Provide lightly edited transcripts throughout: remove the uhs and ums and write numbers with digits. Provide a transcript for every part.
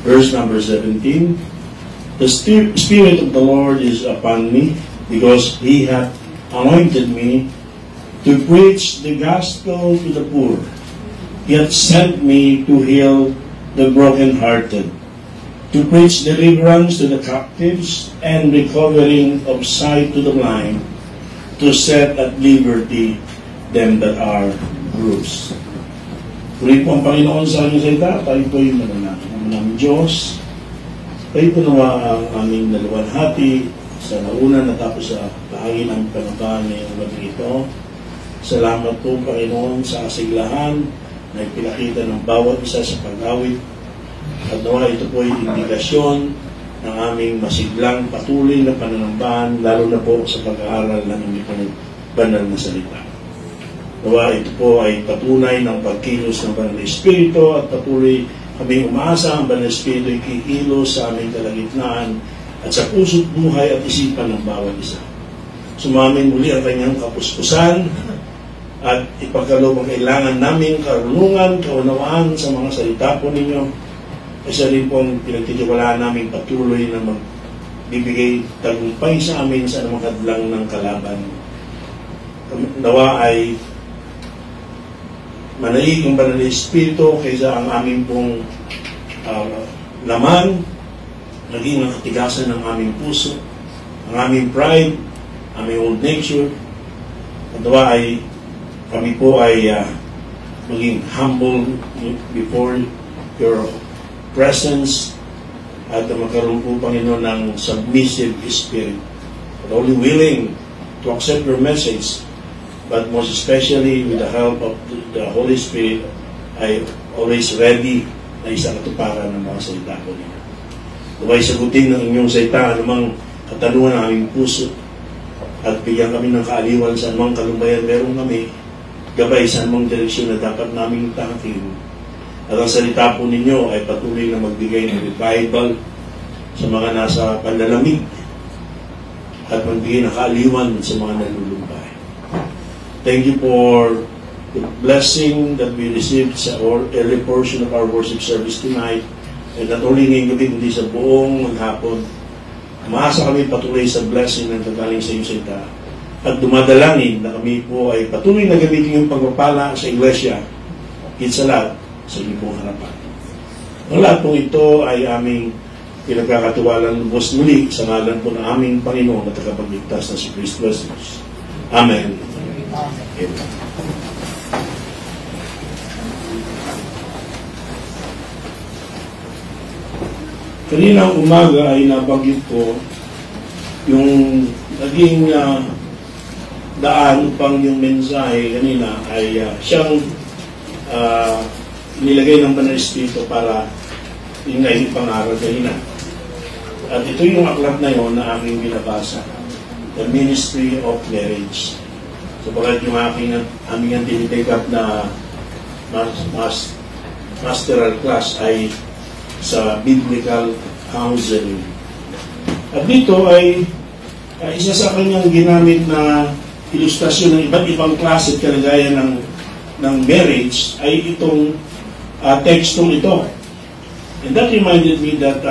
Verse number 17. The Spirit of the Lord is upon me, because He hath anointed me to preach the gospel to the poor. He hath sent me to heal the brokenhearted, to preach deliverance to the captives, and recovering of sight to the blind, to set at liberty them that are bruised. Puri po ang Panginoon sa aking salita, tayo po yung mananakit ng Diyos. Tayo po nawa ang aming naluwalhati sa nauna natapos sa bahagi ng panambahan ngayong gabi ito. Salamat po, Panginoon, sa kasiglahan na ipinakita ng bawat isa sa pag-awit. At nawa ito po ay indikasyon ng aming masiglang patuloy na pananambahan, lalo na po sa pag-aaral ng aming banal na salita. Nawa ito po ay patunay ng pagkilos ng Banal na Espiritu at patuloy kaming umaasa ang Banal na Espiritu ay kikilos sa aming kalagitnaan at sa puso't buhay at isipan ng bawat isa. Sumamin muli ang kanyang kapuspusan at ipagkaloob ang kailangan naming karunungan, kaunawaan sa mga salita po ninyo. Isa rin pong pinagtitiwalaan namin patuloy na magbibigay tagumpay sa amin sa anumang hadlang ng kalaban. Nawa ay manaig ang Banal na Espiritu kaysa ang aming pong laman, naging ang katigasan ng aming puso, ang aming pride, aming old nature. At nawa ay kami po ay maging humble before your presence at magkaroon po, Panginoon, ng submissive spirit. But only willing to accept your message, but most especially with the help of the Holy Spirit, ay always ready na isang katuparan ng mga salita ko niya. Naway sagutin ng inyong salita anumang katanungan ng aming puso at bigyan kami ng kaaliwan sa anumang kalumbayan meron kami, gabay sa anumang direksyon na dapat naming tahakin. At ang salita po ninyo ay patuloy na magbigay ng revival sa mga nasa panlalamig at magbigay ng kaaliwan sa mga nalulumbay. Thank you for the blessing that we received sa early portion of our worship service tonight. And not only ngayong gabi, kundi sa buong maghapon. Umaasa kami patuloy sa blessing na nagagaling sa iyong salita. At dumadalangin na kami po ay patuloy na gamitin yung pagpapala sa iglesia. Higit sa lahat, sa inyong pong harapan. Ang lahat po ito ay aming pinagkakatiwalang lubos muli sa ngalan po ng aming Panginoon at tagapagligtas na si Kristo Jesus. Amen. Amen. Kaninang umaga ay nabanggit ko yung naging daan upang yung mensahe kanina ay siyang nilagay ng Banal na Espiritu para yung ngayon pangaral kanina. At ito yung aklat na yun na aking binabasa, The Ministry of Marriage. So pagkat yung aming tinitake up na masteral class ay sa Biblical Counseling. At dito ay isa sa kanyang ginamit na ilustrasyon ng iba't ibang klase at kalagayan ng marriage ay itong tekstong ito. And that reminded me that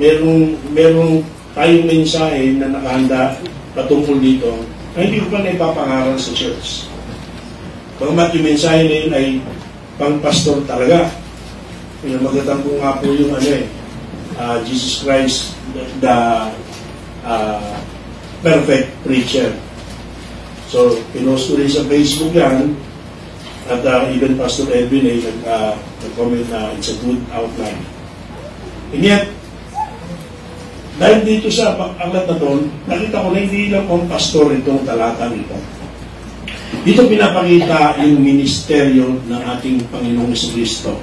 merong tayong mensahe na nakahanda patungkol dito na hindi ko pa na ipapangaral sa church. Pagkat yung mensahe na yun ay pang-pastor talaga. Magandang po nga po yung Jesus Christ, the perfect preacher. So, pinost ko rin sa Facebook yan, at even Pastor Edwin ay nag-comment na it's a good outline. And yet, dahil dito sa aklat na doon, nakita ko na hindi lang pang pastor itong talata nito. Dito pinapakita yung ministeryo ng ating Panginoong Jesucristo.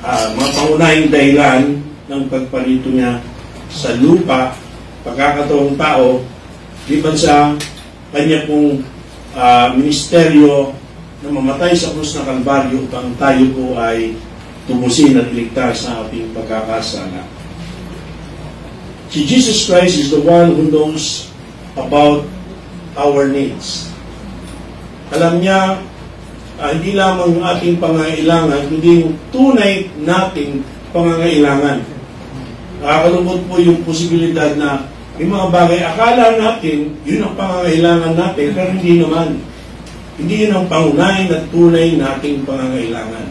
Mga pangunahing dahilan ng pagparito niya sa lupa, pagkakataong tao, liban sa kanya pong ministeryo na mamatay sa krus ng Kalbaryo upang tayo po ay tubusin at iligtas sa ating pagkakasala. Si Jesus Christ is the one who knows about our needs. Alam niya, hindi lamang yung ating pangailangan, kundi yung tunay nating pangangailangan. Nakakalungkot po yung posibilidad na may mga bagay, akala natin, yun ang pangangailangan natin, pero hindi naman. Hindi yun ang pangunahin at tunay nating pangangailangan.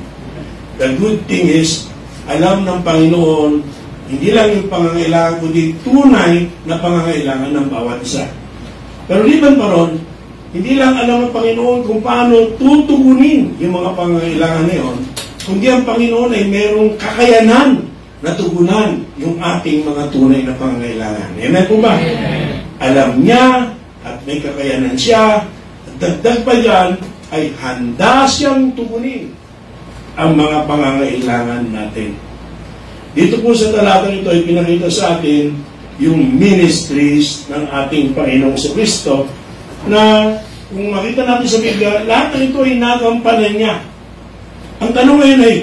The good thing is, alam ng Panginoon, hindi lang yung pangangailangan, kundi tunay na pangangailangan ng bawat isa. Pero liban pa ron, hindi lang alam ng Panginoon kung paano tutugunin yung mga pangangailangan na yun, kundi ang Panginoon ay merong kakayanan na tugunan yung ating mga tunay na pangangailangan. Amen po ba? Alam niya at may kakayanan siya. At dagdag pa dyan ay handa siyang tugunin ang mga pangangailangan natin. Dito po sa talatang ito ay pinakita sa atin yung ministries ng ating Panginoong Kristo na kung makita natin sa Biblia, lahat ng ito ay nagampanan niya. Ang tanong ngayon ay,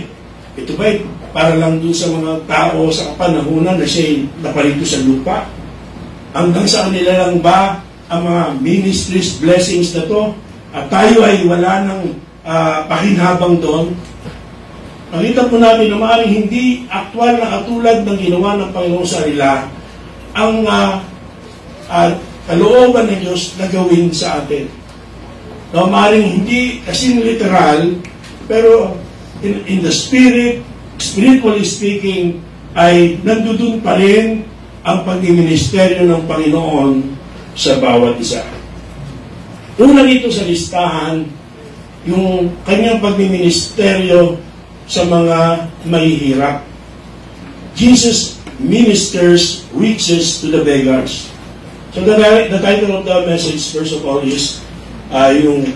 ito ba para lang doon sa mga tao sa kapanahunan na siya napalito sa lupa? Hanggang sa kanila lang ba ang mga ministries, blessings na to? At tayo ay wala ng pakinhabang doon? Makita po natin na maaaring hindi aktwal na katulad ng ginawa ng Panginoon sa kanila ang kalooban ng Diyos na gawin sa atin. Na maaaring hindi kasing literal, pero in the spirit, spiritually speaking, ay nandudun pa rin ang pagmiministeryo ng Panginoon sa bawat isa. Una dito sa listahan, yung kanyang pagmiministeryo sa mga mahihirap. Jesus ministers riches to the beggars. So the title of the message, first of all, is yung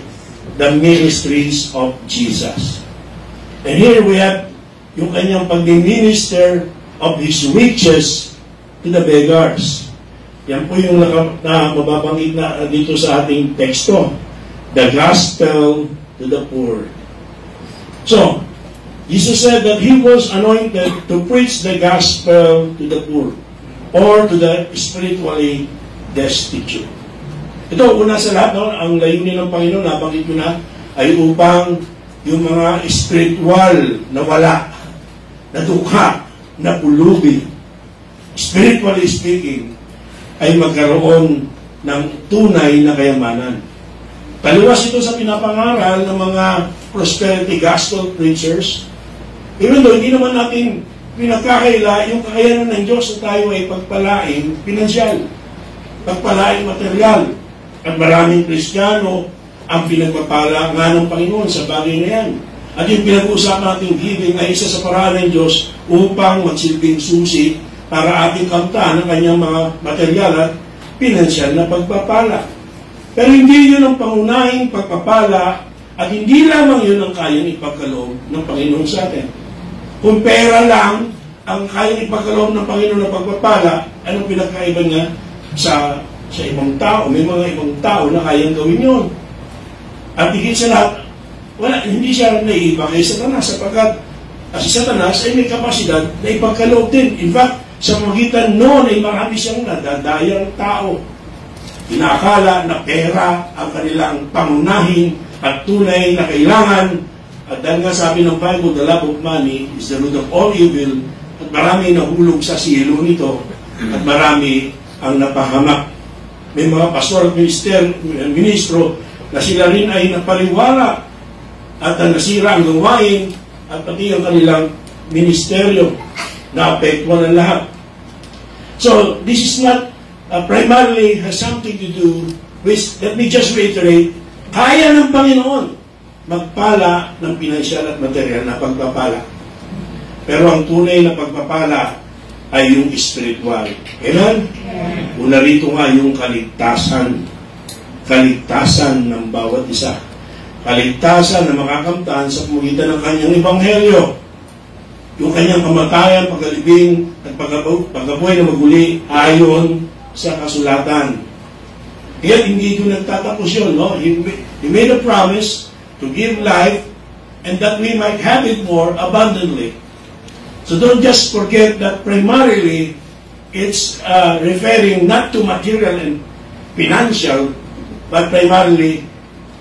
the ministries of Jesus. And here we have yung kanyang pag-minister of His riches to the beggars. Yan po yung mababanggit na dito sa ating teksto. The gospel to the poor. So, Jesus said that He was anointed to preach the gospel to the poor or to the spiritually destitute. Ito, una sa lahat, no, ang layunin ng Panginoon, nabanggit ko na, ay upang yung mga spiritual na wala, na dukha, na pulubi, spiritually speaking, ay magkaroon ng tunay na kayamanan. Taliwas ito sa pinapangaral ng mga prosperity gospel preachers. Even though hindi naman natin pinagkakaila yung kakayanan ng Diyos na tayo ay pagpalain pinansyal, pagpalain material. At maraming Kristiyano ang pinagpapala nga ng Panginoon sa bagay na yan. At yung pinag-uusapan natin giving ay isa sa paraan ng Diyos upang magsilbing susi para ating kamta ng kanyang mga material at pinansyal na pagpapala. Pero hindi yun ang pangunahing pagpapala at hindi lamang yun ang kayang ipagkaloob ng Panginoon sa atin. Kung pera lang ang kayang ipagkaloob ng Panginoon ng pagpapala, anong pinagkaiba niya sa ibang tao? May mga ibang tao na kayang gawin yun. At higit sa lahat, hindi siya naiiba kay Satanas sapagkat si Satanas ay may kapasidad na ipagkaloob din. In fact, sa magitan noon ay marami siyang nadadayang tao. Inaakala na pera ang kanilang pangunahin at tunay na kailangan. At dahil nga sabi ng Bible, the love of money is the root of all evil. At marami nahulog sa silo nito. At marami ang napahamak. May mga pastor at ministro na sila rin ay napaliwala at nasira ang gawain at pati ang kanilang ministeryo na apektuhan ng lahat. So, this is not primarily has something to do with, let me just reiterate, kaya ng Panginoon magpala ng pinansyal at material na pagpapala. Pero ang tunay na pagpapala ay yung spiritual. Amen? Una rito nga yung kaligtasan. Kaligtasan ng bawat isa. Kaligtasan na makakamtan sa pamagitan ng kanyang ebanghelyo. Yung kanyang kamatayan, pagalibing, at pagkabuhay na maguli ayon sa kasulatan. Kaya hindi ito nagtatapos yun. No? He made a promise to give life and that we might have it more abundantly. So don't just forget that primarily it's referring not to material and financial, but primarily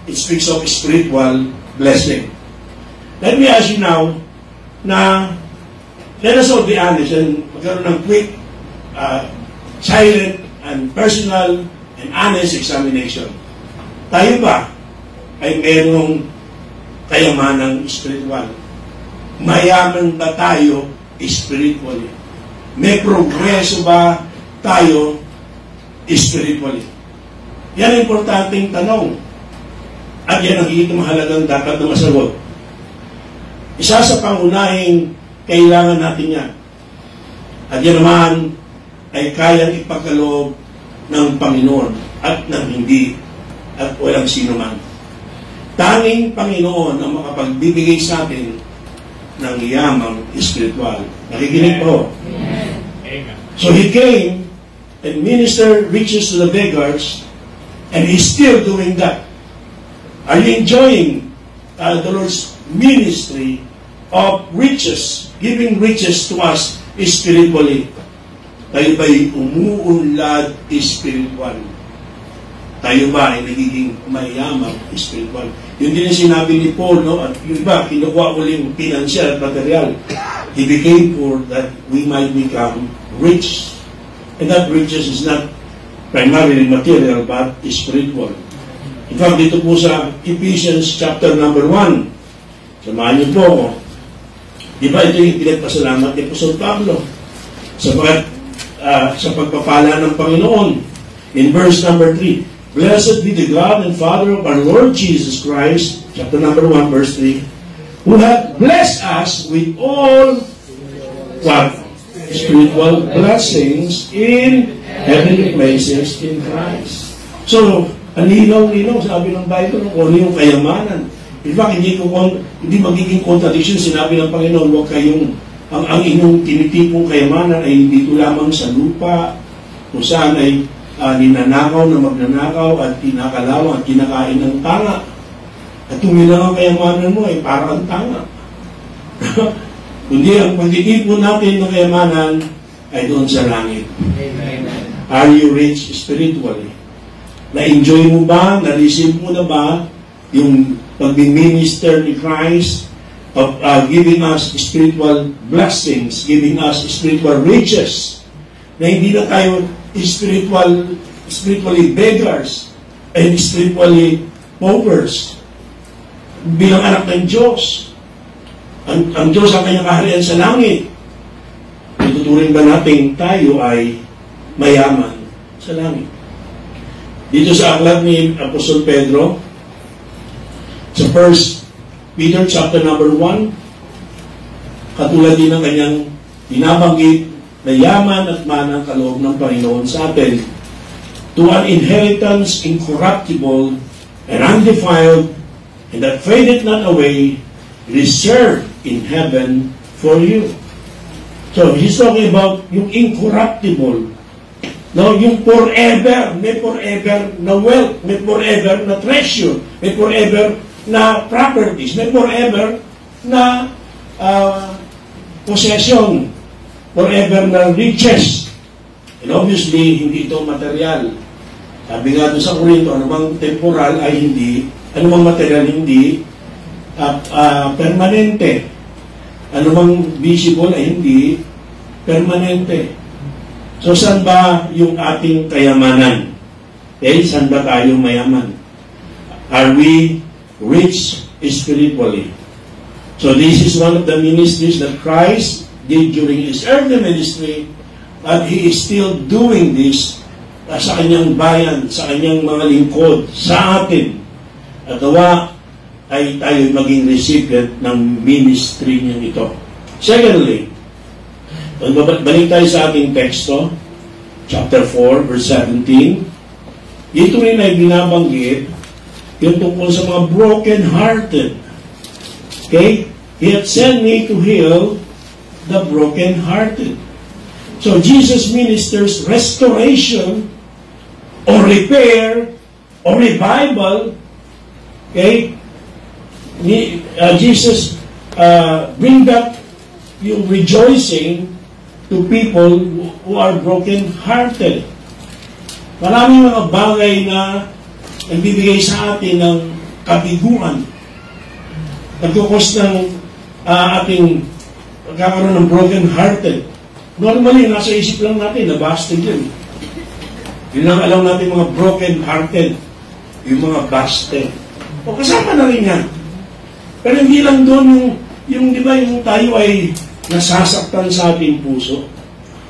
it speaks of spiritual blessing. Let me ask you now, na let us all be honest and magkaroon ng quick, silent, and personal and honest examination. Tayo ba ay mayroong kayamanang spiritual? Mayaman ba tayo spiritually? May progreso ba tayo spiritually? Yan ang importanteng tanong. At yan ang mahalagang dapat na masagot. Isa sa pangunahing kailangan natin yan. At yan naman ay kayang ipagkaloob ng Panginoon at ng hindi at walang sino man. Tanging Panginoon ang makapagbibigay sa atin ng yamang spiritual. Nakikinig po. So He came and ministered riches to the beggars, and He's still doing that. Are you enjoying the Lord's ministry of riches, giving riches to us spiritually? Tayo ba'y umuunlad spiritual? Tayo ba ay nagiging mayamang spiritual? Yun din ang sinabi ni Paul, no? At yung iba, kinukuha ko yung financial at material. He became poor that we might become rich. And that riches is not primarily material but spiritual. In fact, dito po sa Ephesians chapter number 1, samahan niyo po ako. Di ba ito yung pinagpasalamat ni Apostol Pablo sa pagpapala ng Panginoon. In verse number 3, Blessed be the God and Father of our Lord Jesus Christ, chapter number 1, verse 3, who hath blessed us with all what? Spiritual blessings in heavenly places in Christ. So, ang linaw-linaw, sabi ng Bible, kung ano yung kayamanan. In fact, hindi magiging contradiction, sinabi ng Panginoon, huwag kayong, ang inyong tinitipong kayamanan ay hindi lamang sa lupa, kung saan ay ninanakaw na magnanakaw at kinakalawang at kinakain ng tanga. At tumilang ang kayamanan mo ay parang tanga. Kundi ang pagtitipon natin ng kayamanan ay doon sa langit. Amen. Are you rich spiritually? Na-enjoy mo ba? Na-receive mo na ba yung pag-minister ni Christ of giving us spiritual blessings, giving us spiritual riches, na hindi na tayo spiritually beggars and spiritually paupers bilang anak ng Diyos. Ang Diyos ang kanyang kaharian sa langit. Ituturing ba natin tayo ay mayaman sa langit? Dito sa aklat ni Apostol Pedro, sa 1 Peter chapter number 1, katulad din ng kanyang binabanggit na yaman at manang kaloob ng Panginoon sa atin, to an inheritance incorruptible and undefiled, and that fadeth not away, reserved in heaven for you. So, he's talking about yung incorruptible. No, yung forever, may forever na wealth, may forever na treasure, may forever na properties, may forever na possession, forever na riches. And obviously, hindi ito material. Sabi nga doon sa Korinto, anumang temporal ay hindi, anumang material hindi permanente. Anumang visible ay hindi permanente. So, saan ba yung ating kayamanan? Okay, saan ba tayo mayaman? Are we rich spiritually? So, this is one of the ministries that Christ did during His earthly ministry, and He is still doing this sa kanyang bayan, sa kanyang mga lingkod, sa atin. At nawa ay tayo maging recipient ng ministry niya ito. Secondly, balik tayo sa ating teksto, chapter 4, verse 17. Dito rin ay binabanggit yung tungkol sa mga broken-hearted. Okay? He had sent me to heal the broken-hearted. So, Jesus ministers restoration or repair or revival. Okay? Jesus bring back yung rejoicing to people who are broken-hearted. Maraming mga bagay na nagbibigay sa atin ng kabiguan. Nagkukos ng ating pagkakaroon ng broken-hearted. Normally, nasa isip lang natin, nabasted yun. Yun lang alam natin mga broken-hearted, yung mga busted. O kasama na rin yan. Pero hindi lang doon yung di ba, yung tayo ay nasasaktan sa ating puso.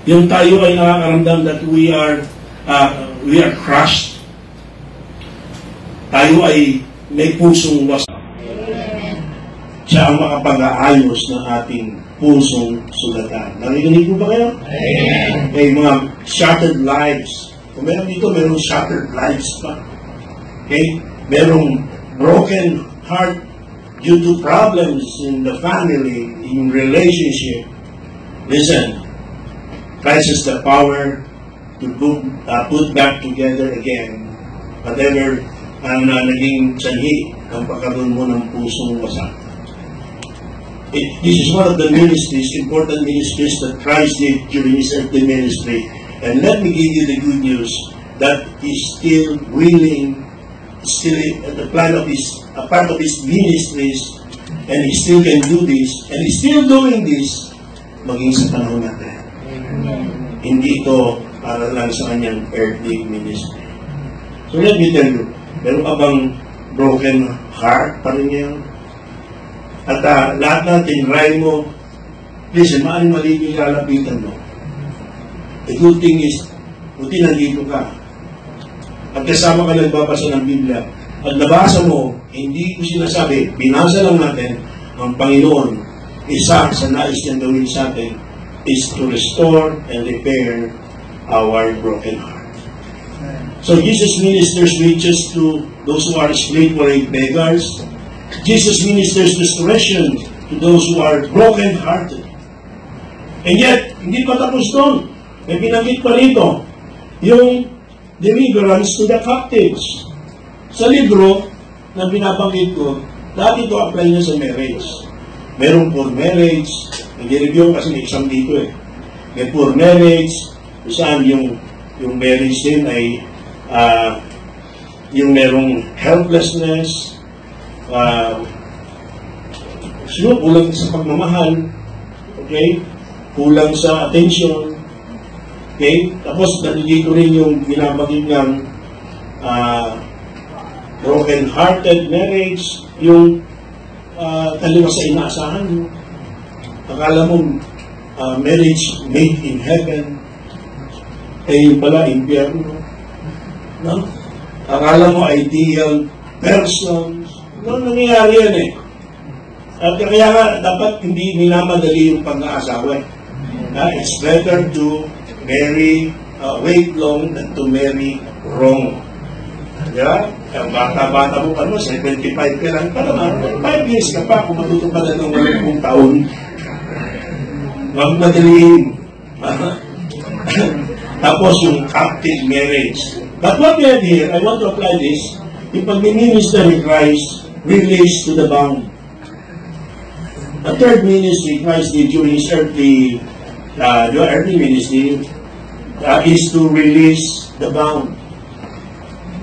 Yung tayo ay nakakaramdam that we are crushed. Tayo ay may pusong wasak. Siya ang makapag-aayos ng ating pusong sugatan. Narinig po ba kayo? May mga shattered lives. Kung meron dito, merong shattered lives pa. Okay? Merong broken heart due to problems in the family, in relationship. Listen, Christ has the power to put back together again whatever ang naging sanhi ng pagkaroon mo ng pusong wasak. This is one of the ministries, important ministries that Christ did during His earthly ministry. And let me give you the good news that He's still willing, still the plan of a part of His ministries, and He still can do this, and He's still doing this maging sa panahon natin. Hindi ito para lang sa kanyang earthly ministry. So let me tell you, meron ka bang broken heart pa rin yan? At lahat na tinry mo, listen, maaaring mali yung lalapitan mo. The good thing is, buti nandito ka. At kasama ka nagbabasa ng Biblia. At nabasa mo, hindi ko sinasabi, binasa lang natin, ang Panginoon, isa sa nais niyang gawin sa atin, is to restore and repair our broken heart. So Jesus ministers riches to those who are spiritually beggars. Jesus ministers restoration to those who are broken-hearted. And yet, hindi pa tapos doon. May binanggit pa rito, yung deliverance to the captives. Sa libro na binabanggit ko, dati ito apply niya sa marriage. Merong poor marriage, nag-review kasi may exam dito eh. May poor marriage, saan yung marriage din ay yung merong helplessness, kulang sa pagmamahal, okay? Kulang sa attention, okay? Tapos nandito rin yung binabagin ng broken-hearted marriage, yung kaliwas sa inaasahan mo. Akala mo marriage made in heaven, yung pala impyerno. No? Akala mo ideal person. Noon nangyayari yan eh. At kaya nga, dapat hindi minamadali yung pag-aasawa. It's better to marry, wait long than to marry wrong. Diba? Ang bata-bata mo pa mo, 75 ka lang, pa naman, 5 years ka pa, kung matuto ka na ng 80 taon. Huwag madaliin. Tapos yung captive marriage. But what we have here, I want to apply this, yung pag-minister ni Christ, released to the bound. The third ministry Christ did during His earthly ministry is to release the bound.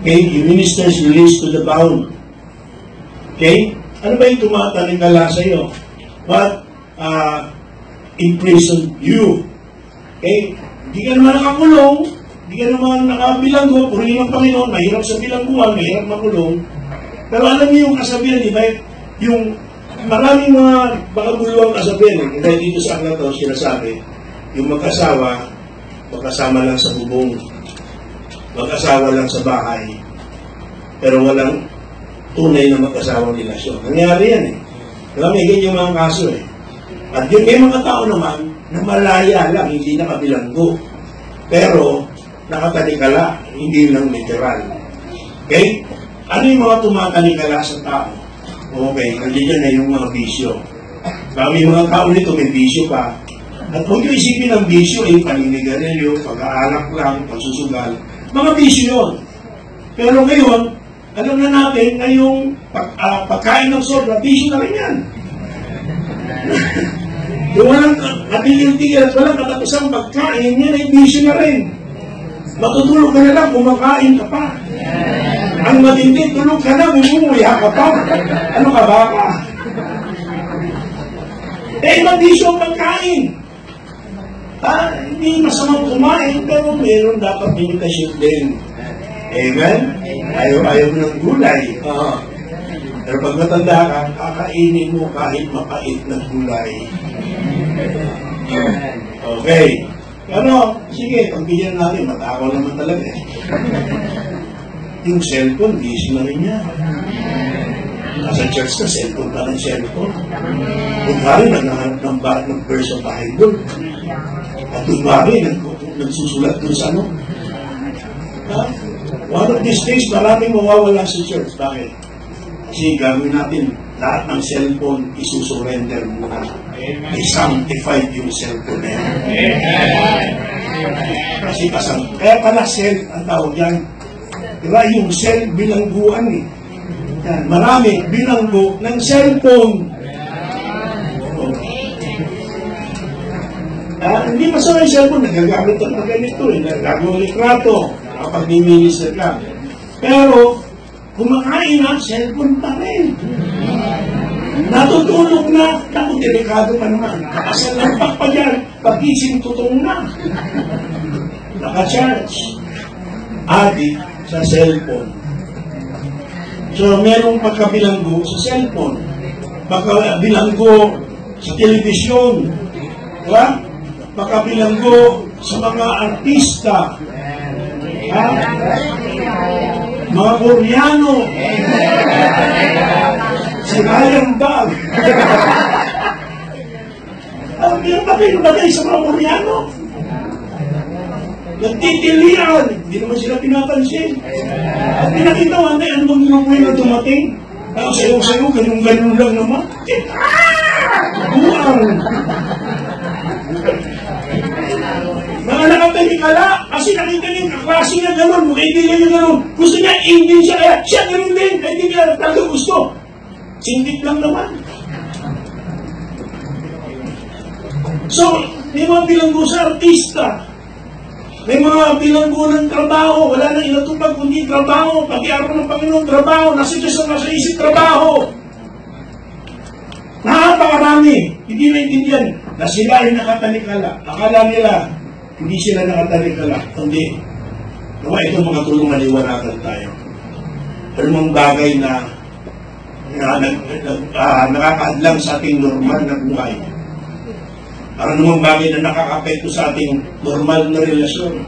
Okay? He ministers release to the bound. Okay? Ano ba yung tumatalikala sa iyo? What imprisoned you? Okay? Hindi ka naman nakakulong, hindi ka naman nakabilanggo, purihin ng Panginoon, mahirap sa bilangguan, mahirap makulong. Pero alam niyo yung kasabihan, di ba? Yung maraming mga makaguluhang kasabihan, dahil dito sa aklat ito, sinasabi, yung mag-asawa, magkasama lang sa bubong, mag-asawa lang sa bahay, pero walang tunay na mag-asawang relasyon. Nangyari yan eh. Kaya may ganyan yung mga kaso eh. At yung may mga tao naman, na malaya lang, hindi nakabilanggo, pero nakatalikala, hindi lang literal. Okay? Ano yung mga tumatalikala sa tao? Okay, nandiyan na yung mga bisyo. May mga tao nito, may bisyo pa. At kung yung isipin ng bisyo, paninigarilyo, pag-aalak lang, pagsusugal, mga bisyo yun. Pero ngayon, alam na natin na yung pagkain ng sobra, bisyo na rin yan. Yung walang katigil-tigil at walang katatapusang pagkain, yan ay bisyo na rin. Matutulog ka na lang, kumakain ka pa. Ang matindi, tulog ka na, bumumuya ka pa. Ano ka ba ka? Madisyo ang pagkain. Hindi masamang kumain, pero meron dapat limitasyon din. Amen? Ayaw mo ng gulay. Pero pag matanda ka, kakainin mo kahit mapait na gulay. Okay. Pero, sige, pagbigyan natin, matakaw naman talaga eh. Yung cellphone, gising na rin niya. Nasa church ka, cellphone ka ng cellphone. Kung kari, naghahanap ng verse of Bible. At kung kari, nagsusulat doon sa ano. One of these days, maraming mawawala sa church. Bakit? Kasi gagawin natin, lahat ng cellphone, isusurrender muna. I-sanctify yung cellphone na yan. Kasi kaya pala cell, ang tawag yan. Diba yung cell bilangguan eh. Yan, marami bilanggo ng cellphone. Hindi masama yung cellphone, nagagamit ang ganito eh. Nagagawang litrato kapag niminis ka. Pero, kumakain na, cellphone pa rin. Natutulog na, naku, delikado pa naman. Nakasal ng pa dyan, pag-ising tutong na. Naka-charge. Adik sa cellphone. So, merong pagkabilanggo sa cellphone. Pagkabilanggo sa telebisyon. Diba? Pagkabilanggo sa mga artista. Ha? Mga Koreano. Si Ryan Bag. Meron pa pinagay sa mga Koreano. Nagtitilian. Hindi naman sila pinapansin. At pinakita mo, ano bang ginagawa na dumating? Sayo-sayo, ganun-ganun lang naman. Buang. Mga nakatalikala, kasi nakita niya yung kaklase niya gano'n, kaibigan niya gano'n. Gusto niya, Indian siya, kaya siya gano'n din. Kaya hindi niya talaga gusto. Singit lang naman. So, may mga bilanggo sa artista. May mga bilanggo ng trabaho. Wala nang inatupag kundi trabaho. Pag-iarap ng Panginoon, trabaho. Nasa Diyos ang nasa isip, trabaho. Napakarami. Hindi naintindihan na sila ay nakatalikala. Akala nila, hindi sila nakatalikala. Hindi. Nawa itong mga tulong maliwanagan tayo. Anumang bagay na nakakaadlang sa ating normal na buhay. Anumang bagay na nakakapekto sa ating normal na relasyon.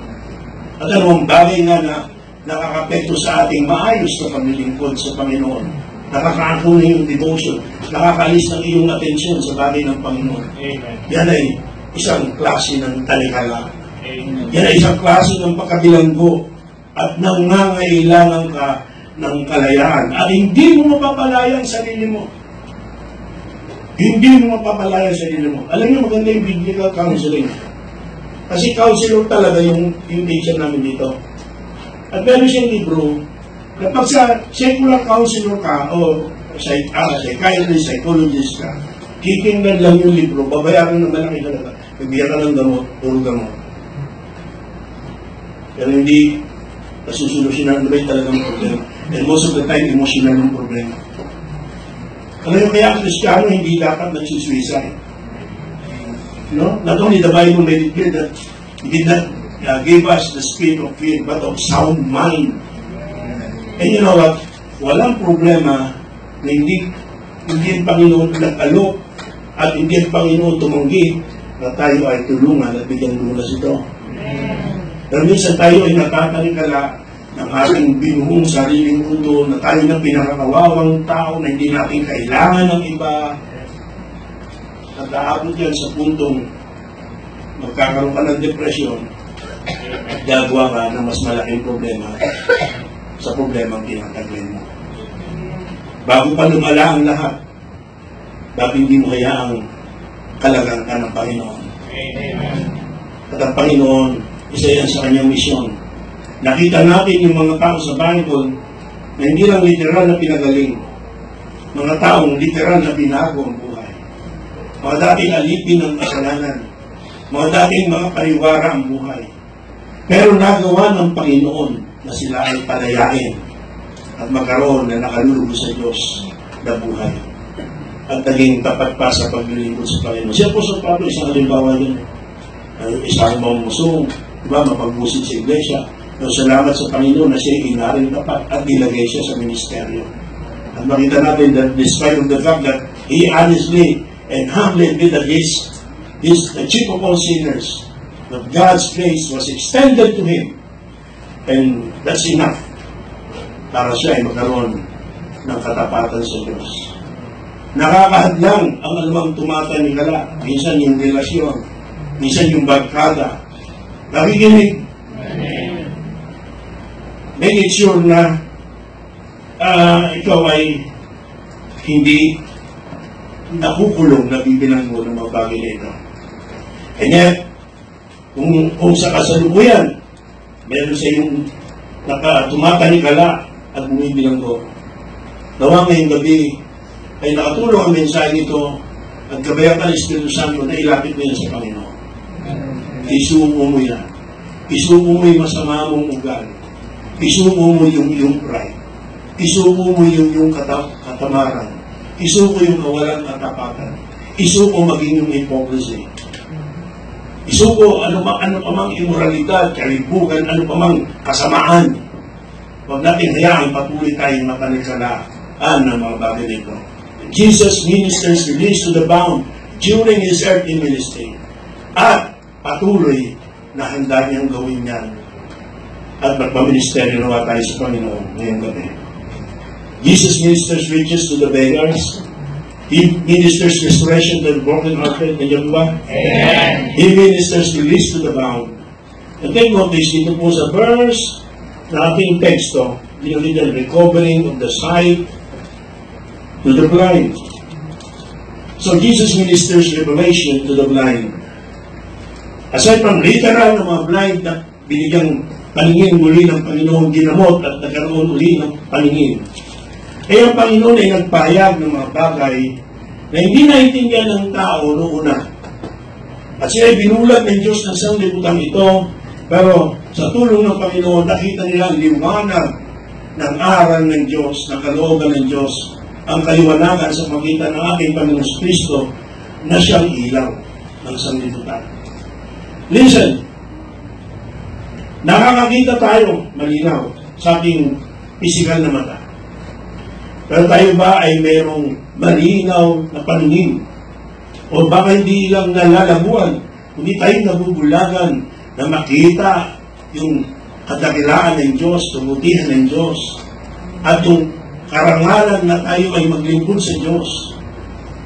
At anumang bagay na nakakapekto sa ating maayos na paglilingkod sa Panginoon. Nakakaako na yung devotion. Nakakalis ng iyong atensyon sa bagay ng Panginoon. Amen. Yan ay isang klase ng talikala. Amen. Yan ay isang klase ng pagkabilanggo. At nangangailangan ka ng kalayaan. At hindi mo mapapalaya ang sarili mo. Hindi mo mapapalaya ang sarili mo. Alam niyo, maganda yung biblical counseling. Kasi counselor talaga yung teacher namin dito. At meron siyang libro, kapag sa secular counselor ka, o psychiatrist, psychologist ka, titingnan lang yung libro, babayaran ng malaki talaga. Bibigyan ka ng gamot, puro gamot. Pero hindi nasusolusyonan na ba yung talagang problema. And most of the time, emotional yung problema. Alam mo kaya ang Kristiyano hindi dapat nagsusuicide. No? Not only the Bible made it clear that it did not give us the spirit of fear, but of sound mind. And you know what? Walang problema na hindi ang Panginoon nag-alok at hindi ang Panginoon tumanggi na tayo ay tulungan at bigyan lunas ito. Pero minsan tayo ay natatalikala ng ating binuhong sariling mundo na tayo ng pinakakawawang tao na hindi natin kailangan ng iba. At aabot yan sa puntong magkakaroon ka ng depresyon at gagawa ka ng mas malaking problema sa problemang pinataglan mo. Bago pa lumala ang lahat, bakit hindi mo hayaang kalagan ka ng Panginoon? At ang Panginoon, isa yan sa kanyang misyon. Nakita natin yung mga tao sa Bible na hindi lang literal na pinagaling. Mga taong literal na binago ang buhay. Mga dating alipin ng kasalanan. Mga dating mga pariwara ang buhay. Pero nagawa ng Panginoon na sila ay palayain at magkaroon na nakalulog sa Diyos na buhay. at naging tapat pa sa paglilingkod sa Panginoon. Si Apostol Pablo, isang halimbawa yun. Isang mamusong, diba, mapagbusit sa iglesia. Salamat sa Panginoon na siya inaring tapat at ilagay siya sa ministeryo. At makita natin that despite of the fact that he honestly and humbly admitted that he's the chief of all sinners, that God's grace was extended to him. And that's enough para siya ay magkaroon ng katapatan sa Diyos. Nakakahadlang ang anumang tumatanikala. Minsan yung relasyon, minsan yung barkada. Nakikinig. Make it sure na ikaw ay hindi nakukulong na bibilang mo ng mga bagay na ito. And yet, kung sa kasalukuyan, meron sa iyong tumatanikala at bumibilang mo, nawa ngayong gabi ay nakatulong ang mensahe nito at gabayan ka ng Espiritu Santo na ilapit mo yan sa Panginoon. Isumo mo yan. Isumo mo yung masama mong ugali. Isumo mo yung pride. Isumo mo yung katamaran. Isuko yung kawalan at tapatan. Isuko maging yung hypocrisy. Isuko ano pa mang immoralidad, kalibugan, ano pa mang kasamaan. Huwag natin hayaan patuloy tayong mapanikalaan ng mga bagay nito. Jesus ministers released to the bound during his earthly ministry. At patuloy na handa niyang gawin yan. At magpaministeryo nawa tayo sa Panginoon ngayong gabi. Jesus ministers riches to the beggars. He ministers restoration to the broken-hearted. Nandiyan ba? Amen. He ministers release to the bound. And take note this, dito po sa verse na ating teksto, dito recovering of the sight to the blind. So Jesus ministers revelation to the blind. Aside from literal na mga blind na binigyang paningin muli ng Panginoon, ginamot at nagkaroon muli ng paningin. Eh ang Panginoon ay nagpahayag ng mga bagay na hindi naintindihan ng tao noong una. At siya ay binulag ng Diyos ng sanglibutan ito, pero sa tulong ng Panginoon, nakita nila ang liwanag ng aral ng Diyos, ng kalooban ng Diyos, ang kaliwanagan sa pagitan ng aking Panginoon Kristo na siyang ilaw ng sanglibutan. Listen, nakakakita tayo malinaw sa ating pisikal na mata. Pero tayo ba ay mayroong malinaw na paningin? O baka hindi lang nalalabuan, hindi tayo nabubulagan na makita yung kadakilaan ng Diyos, tumutihan ng Diyos, at yung karangalan na tayo ay maglingkod sa Diyos.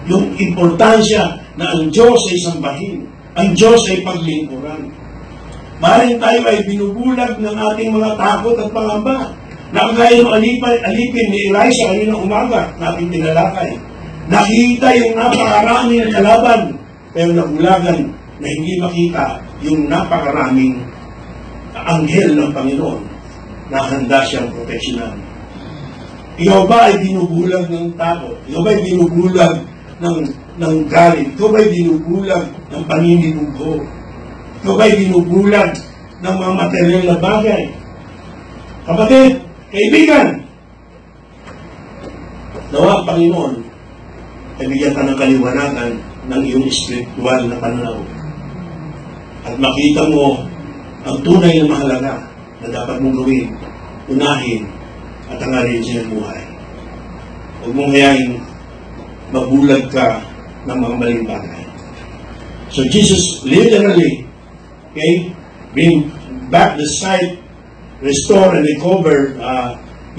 Yung importansya na ang Diyos ay sambahin, ang Diyos ay paglingkuran. Maaaring tayo ay binubulag ng ating mga takot at pangamba. Nakagaya ng alipin ni Elisha kaninang umaga na ating tinalakay. Nakita yung napakaraming kalaban, pero nabulagan na hindi makita yung napakaraming anghel ng Panginoon na handa siyang proteksyonan. Ikaw ba ay binubulag ng takot? Ikaw ba ay binubulag ng galit? Ikaw ba ay binubulag ng paninibugho? Ikaw ba ay binubulag ng mga material na bagay? Kapatid, kaibigan, nawa ang Panginoon ay bigyan ka ng kaliwanagan ng iyong spiritual na pananaw. At makita mo ang tunay na mahalaga na dapat mong gawin, unahin, at hangarin sa buhay. Huwag mong hayain mabulag ka ng mga maling bagay. So Jesus literally, okay, bring back the sight, restore and recover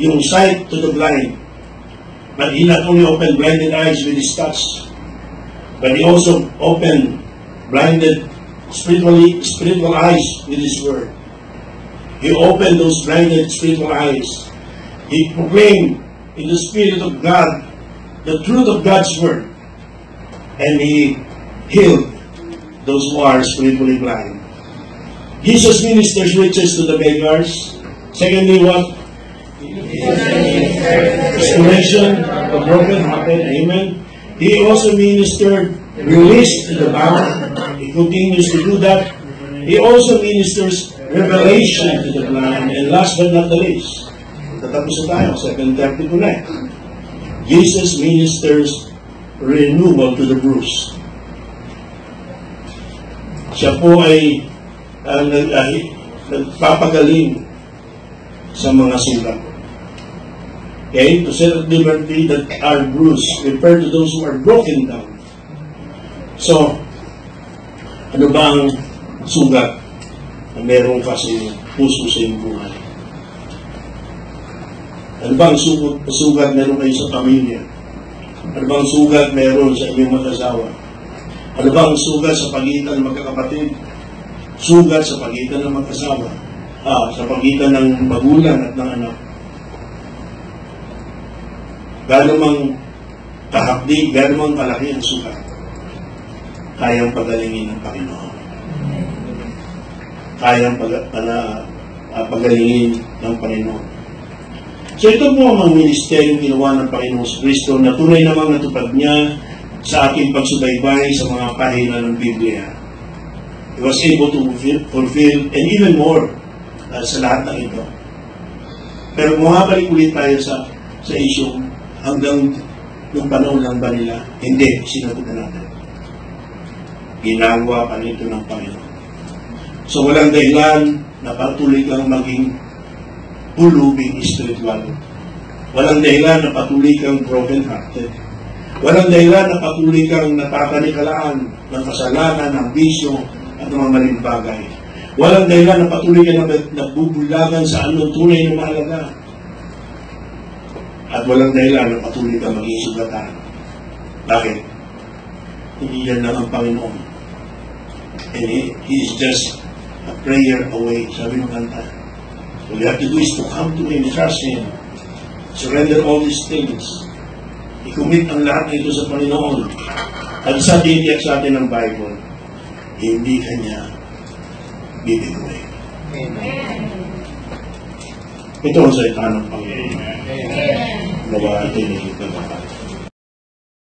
yung sight to the blind. But he not only opened blinded eyes with his touch, but he also opened blinded spiritual eyes with his word. He opened those blinded spiritual eyes. He proclaimed in the Spirit of God the truth of God's word. And he healed those who are spiritually blind. Jesus ministers riches to the beggars. Secondly, what? Restoration of the broken-hearted. Amen. He also ministered release to the bound. He continues to do that. He also ministers revelation to the blind. And last but not the least, tatapos na tayo, 7:30 na. Jesus ministers renewal to the bruise. Siya po ay nagpapagaling sa mga sugat. Okay? To set at liberty that are bruised, refer to those who are broken down. So, ano ba ang sugat na meron ka sa puso sa iyong buhay? Ano ba ang sugat meron kayo sa pamilya? Ano ba ang sugat meron sa inyong mag-asawa? Ano ba ang sugat sa pagitan ng magkakapatid? Sugat sa pagitan ng mag-asawa? Sa pagitan ng magulang at ng anak? Gano'n mang kahapdi, gano'n mang kalaki ang sugat, kayang pagalingin ng Panginoon. Kayang pagalingin ng Panginoon. So ito po ang ministeryong ginawa ng Panginoon sa Kristo na tunay namang natupad niya sa ating pagsubaybay sa mga pahina ng Biblia. He was able to fulfill and even more sa lahat ng ito. Pero bumabalik ulit tayo sa issue hanggang nung panahon lang ba nila? Hindi, sinagot na natin. Ginagawa pa nito ng Panginoon. So walang dahilan na patuloy kang maging pulubing spiritual. Walang dahilan na patuloy kang broken-hearted. Walang dahilan na patuloy kang napapanikalaan ng kasalanan, ng bisyo, at mga maling bagay. Walang dahilan na patuloy kang nagbubulagan sa anong tunay na mahalaga. At walang dahilan na patuloy kang maging sugatan. Bakit? Hindi yan lang ang Panginoon. And He is just a prayer away. Sabi ng kanta. All you have to do is to come to Him, trust Him, surrender all these things. I-commit ang lahat na ito sa Panginoon. At sa titiyak sa atin ng Bible, hindi Kanya bibiguin. Ito ang salita ng Panginoon. Nawa atin ang ito.